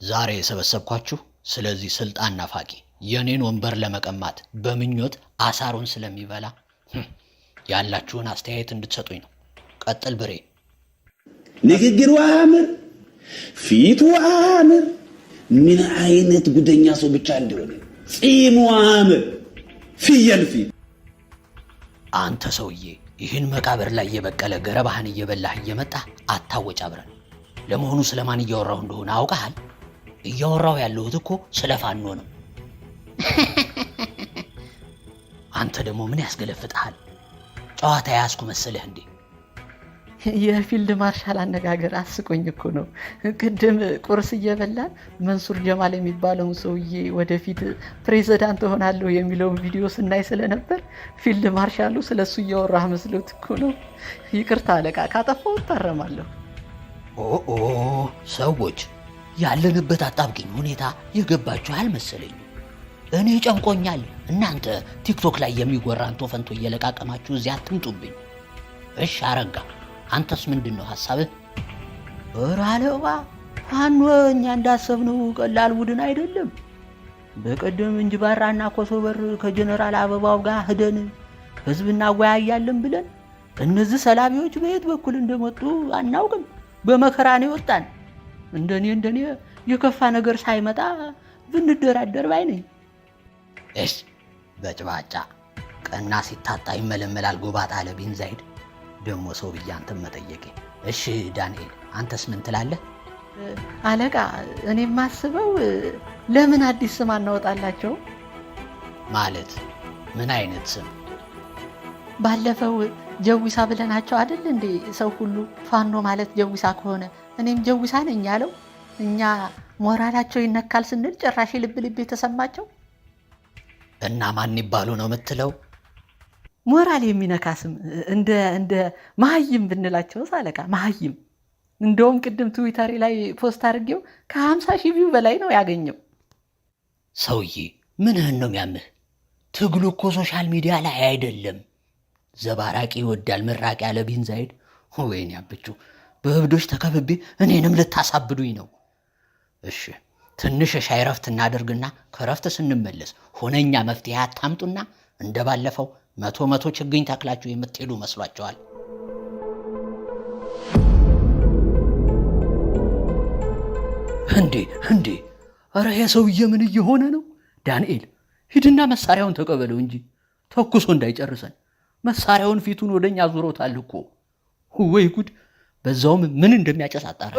ዛሬ የሰበሰብኳችሁ ስለዚህ ስልጣን ናፋቂ የኔን ወንበር ለመቀማት በምኞት አሳሩን ስለሚበላ ያላችሁን አስተያየት እንድትሰጡኝ ነው። ቀጥል ብሬ። ንግግሩ አምር፣ ፊቱ አምር፣ ምን አይነት ጉደኛ ሰው ብቻ እንደሆነ ጺሙ አምር፣ ፍየል ፊት። አንተ ሰውዬ ይህን መቃብር ላይ የበቀለ ገረባህን እየበላህ እየመጣ አታወጭ አብረን። ለመሆኑ ስለማን እያወራሁ እንደሆነ አውቀሃል? እያወራሁ ያለሁት እኮ ስለ ፋኖ ነው። አንተ ደግሞ ምን ያስገለፍጥሃል? ጨዋታ ያስኩ መሰለህ እንዴ? የፊልድ ማርሻል አነጋገር አስቆኝ እኮ ነው። ቅድም ቁርስ እየበላን መንሱር ጀማል የሚባለውን ሰውዬ ወደፊት ፕሬዝዳንት ሆናለሁ የሚለውን ቪዲዮ ስናይ ስለነበር ፊልድ ማርሻሉ ስለሱ እያወራህ መስሎት እኮ ነው። ይቅርታ አለቃ፣ ካጠፋው እታረማለሁ። ኦ ሰዎች ያለንበት አጣብቂኝ ሁኔታ የገባችሁ አልመሰለኝም። እኔ ጨንቆኛል። እናንተ ቲክቶክ ላይ የሚጎራ አንቶ ፈንቶ እየለቃቀማችሁ እዚያ አትምጡብኝ። እሺ አረጋ፣ አንተስ ምንድነው ሐሳብህ? ራለዋ ፋኖ እኛ እንዳሰብነው ቀላል ቡድን አይደለም። በቀደም እንጅባራና ኮሶበር ከጀነራል አበባው ጋር ሄደን ህዝብ እናወያያለን ብለን እነዚህ ሰላቢዎች በየት በኩል እንደመጡ አናውቅም። በመከራ ነው ወጣን። እንደኔ የከፋ ነገር ሳይመጣ ብንደራደር ባይ ነኝ። እሺ በጭባጫ ቀና ሲታጣ ይመለመላል ጎባጣ አለ ቢን ዛይድ። ደሞ ሰው ብያንተም መጠየቄ። እሺ ዳንኤል አንተስ ምን ትላለህ? አለቃ እኔ ማስበው ለምን አዲስ ስም አናወጣላቸው? ማለት ምን አይነት ስም? ባለፈው ጀዊሳ ብለናቸው አይደል እንዴ? ሰው ሁሉ ፋኖ ማለት ጀዊሳ ከሆነ እኔም ጀዊሳ ነኝ ያለው። እኛ ሞራላቸው ይነካል ስንል ጭራሽ ልብ የተሰማቸው። እና ማን ይባሉ ነው የምትለው? ሞራል የሚነካ ስም እንደ መሀይም ብንላቸው አለቃ። መሀይም እንደውም ቅድም ትዊተር ላይ ፖስት አድርጌው ከ50,000 ቪው በላይ ነው ያገኘው። ሰውዬ ምንህን ነው የሚያምህ? ትግሉ እኮ ሶሻል ሚዲያ ላይ አይደለም። ዘባራቂ ይወዳል ምራቂ ያለ ቢን ዛይድ። ወይኔ አብቹ በእብዶች ተከብቤ እኔንም ልታሳብዱኝ ነው። እሺ ትንሽ ሻይ ረፍት እናደርግና ከረፍት ስንመለስ ሆነኛ መፍትሄ አታምጡና እንደባለፈው መቶ ችግኝ ታክላችሁ የምትሄዱ መስሏቸዋል። እንዴ ኧረ የሰውዬ ምን እየሆነ ነው? ዳንኤል ሂድና መሳሪያውን ተቀበለው እንጂ ተኩሶ እንዳይጨርሰን። መሳሪያውን ፊቱን ወደኛ ዙሮታል እኮ። ወይ ጉድ! በዛውም ምን እንደሚያጨስ አጣራ።